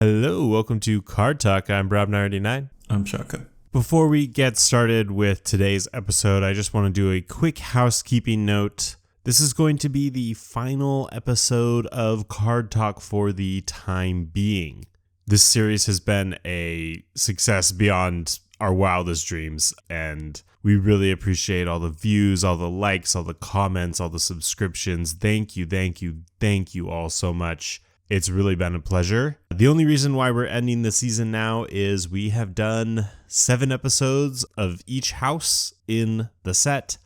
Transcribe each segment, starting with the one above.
Hello, welcome to Card Talk. I'm Rob99. I'm Shaka. Before we get started with today's episode, I just want to do a quick housekeeping note. This is going to be the final episode of Card Talk for the time being. This series has been a success beyond our wildest dreams, and we really appreciate all the views, all the likes, all the comments, all the subscriptions. Thank you all so much. It's really been a pleasure. The only reason why we're ending the season now is we have done 7 episodes of each house in the set,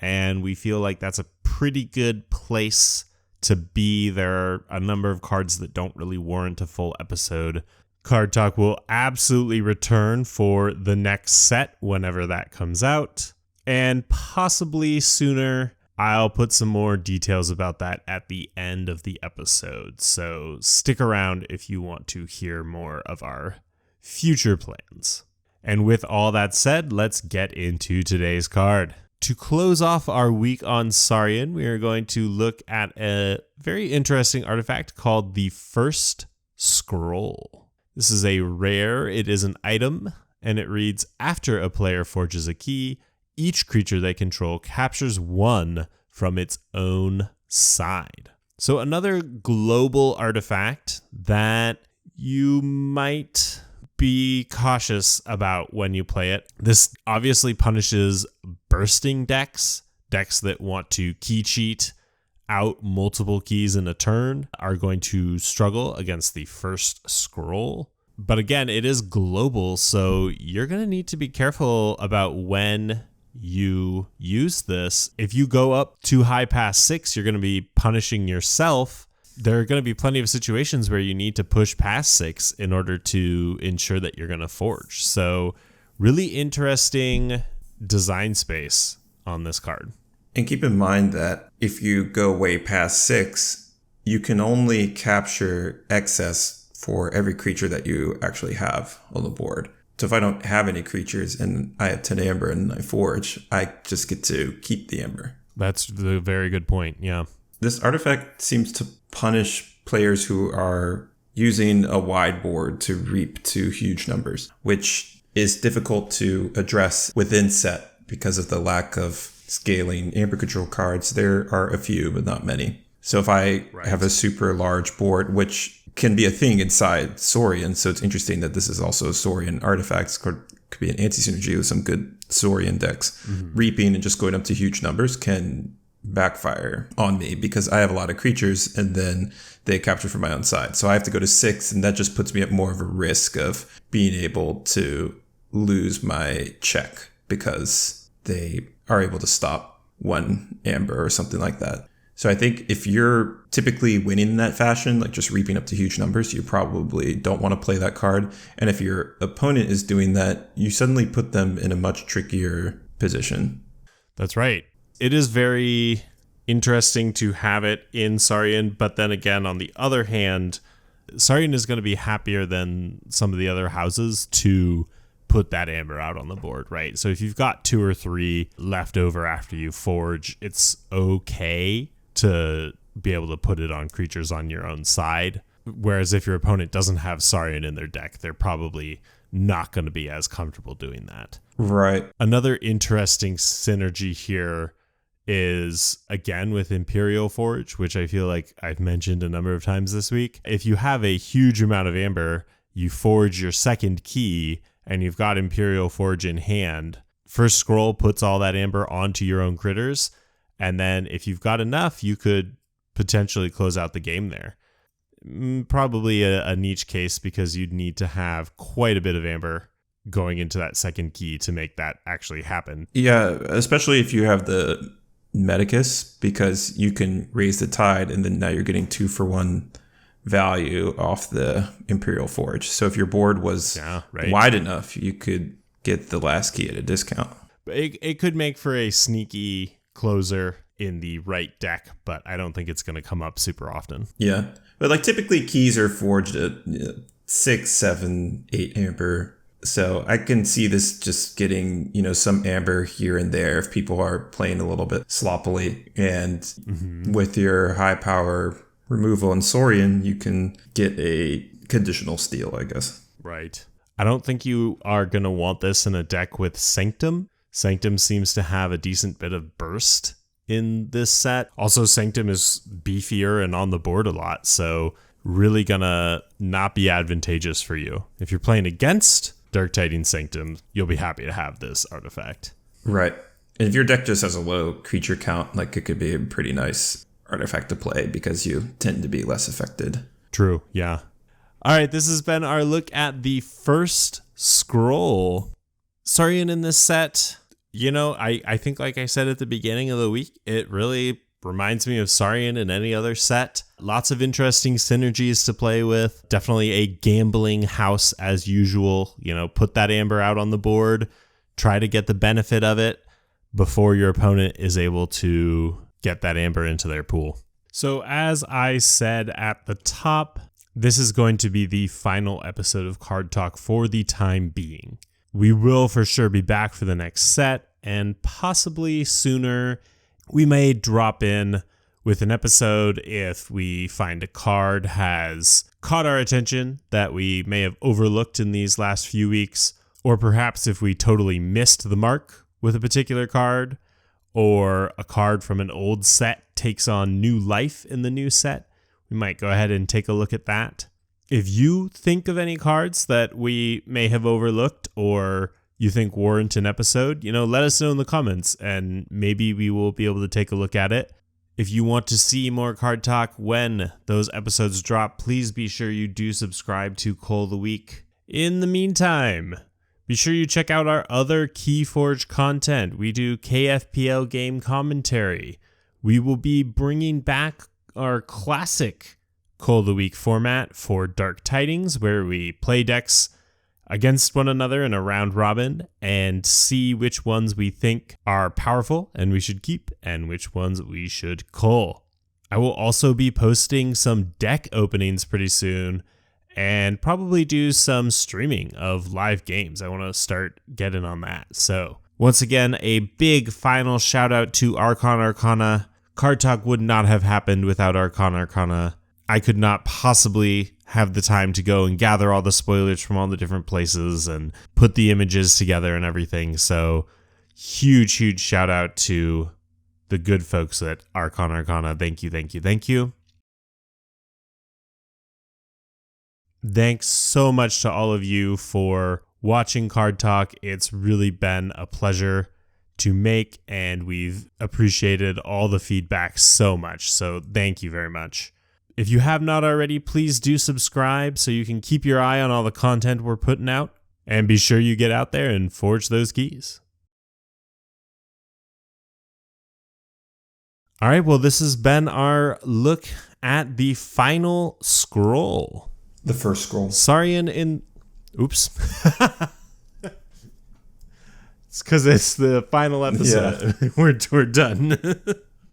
and we feel like that's a pretty good place to be. There are a number of cards that don't really warrant a full episode. Card Talk will absolutely return for the next set whenever that comes out, and possibly sooner. I'll put some more details about that at the end of the episode, so stick around if you want to hear more of our future plans. And with all that said, let's get into today's card. To close off our week on Saurian, we are going to look at a very interesting artifact called the First Scroll. This is a rare, it is an item, and it reads, after a player forges a key, each creature they control captures 1 from its own side. So another global artifact that you might be cautious about when you play it. This obviously punishes bursting decks that want to key cheat out multiple keys in a turn are going to struggle against the First Scroll. But again, it is global, so you're going to need to be careful about when you use this. If you go up too high past 6, you're going to be punishing yourself. There are going to be plenty of situations where you need to push past 6 in order to ensure that you're going to forge. So really interesting design space on this card. And keep in mind that if you go way past 6, you can only capture excess for every creature that you actually have on the board. So if I don't have any creatures and I have 10 amber and I forge, I just get to keep the amber. That's a very good point, yeah. This artifact seems to punish players who are using a wide board to reap to huge numbers, which is difficult to address within set because of the lack of scaling amber control cards. There are a few, but not many. So if I have a super large board, which can be a thing inside Saurian, so it's interesting that this is also a Saurian artifact. Could be an anti-synergy with some good Saurian decks. Mm-hmm. Reaping and just going up to huge numbers can backfire on me because I have a lot of creatures and then they capture from my own side. So I have to go to 6, and that just puts me at more of a risk of being able to lose my check because they are able to stop 1 amber or something like that. So I think if you're typically winning in that fashion, like just reaping up to huge numbers, you probably don't want to play that card. And if your opponent is doing that, you suddenly put them in a much trickier position. That's right. It is very interesting to have it in Saurian, but then again, on the other hand, Saurian is going to be happier than some of the other houses to put that amber out on the board, right? So if you've got 2 or 3 left over after you forge, it's okay to be able to put it on creatures on your own side. Whereas if your opponent doesn't have Saurian in their deck, they're probably not going to be as comfortable doing that. Right. Another interesting synergy here is, again, with Imperial Forge, which I feel like I've mentioned a number of times this week. If you have a huge amount of amber, you forge your second key, and you've got Imperial Forge in hand, First Scroll puts all that amber onto your own critters, and then if you've got enough, you could potentially close out the game there. Probably a niche case because you'd need to have quite a bit of amber going into that second key to make that actually happen. Yeah, especially if you have the Medicus, because you can raise the tide and then now you're getting 2 for 1 value off the Imperial Forge. So if your board was wide enough, you could get the last key at a discount. It could make for a sneaky closer in the right deck, but I don't think it's going to come up super often. Yeah, but like typically keys are forged at 6, 7, 8 amber. So I can see this just getting, some amber here and there if people are playing a little bit sloppily. And with your high power removal in Saurian, you can get a conditional steal, I guess. Right. I don't think you are going to want this in a deck with Sanctum. Sanctum seems to have a decent bit of burst in this set. Also, Sanctum is beefier and on the board a lot, so really gonna not be advantageous for you. If you're playing against Dark Tidings Sanctum, you'll be happy to have this artifact. Right. And if your deck just has a low creature count, like, it could be a pretty nice artifact to play because you tend to be less affected. True, yeah. All right, this has been our look at the first scroll. Saurian in this set, you know, I think, like I said at the beginning of the week, it really reminds me of Saurian in any other set. Lots of interesting synergies to play with. Definitely a gambling house as usual. You know, put that amber out on the board. Try to get the benefit of it before your opponent is able to get that amber into their pool. So as I said at the top, this is going to be the final episode of Card Talk for the time being. We will for sure be back for the next set, and possibly sooner we may drop in with an episode if we find a card has caught our attention that we may have overlooked in these last few weeks, or perhaps if we totally missed the mark with a particular card, or a card from an old set takes on new life in the new set. We might go ahead and take a look at that. If you think of any cards that we may have overlooked or you think warrant an episode, you know, let us know in the comments and maybe we will be able to take a look at it. If you want to see more Card Talk when those episodes drop, please be sure you do subscribe to Cull the Weak. In the meantime, be sure you check out our other Keyforge content. We do KFPL game commentary. We will be bringing back our classic Cull the Weak format for Dark Tidings, where we play decks against one another in a round robin and see which ones we think are powerful and we should keep and which ones we should cull. I will also be posting some deck openings pretty soon and probably do some streaming of live games. I want to start getting on that. So once again, a big final shout out to Archon Arcana. Card Talk would not have happened without Archon Arcana. I could not possibly have the time to go and gather all the spoilers from all the different places and put the images together and everything. So huge shout out to the good folks at Archon Arcana. Thank you. Thanks so much to all of you for watching Card Talk. It's really been a pleasure to make, and we've appreciated all the feedback so much. So thank you very much. If you have not already, please do subscribe so you can keep your eye on all the content we're putting out, and be sure you get out there and forge those keys. All right, well, this has been our look at the final scroll. The first scroll. Saurian in... Oops. It's because it's the final episode. Yeah. We're done.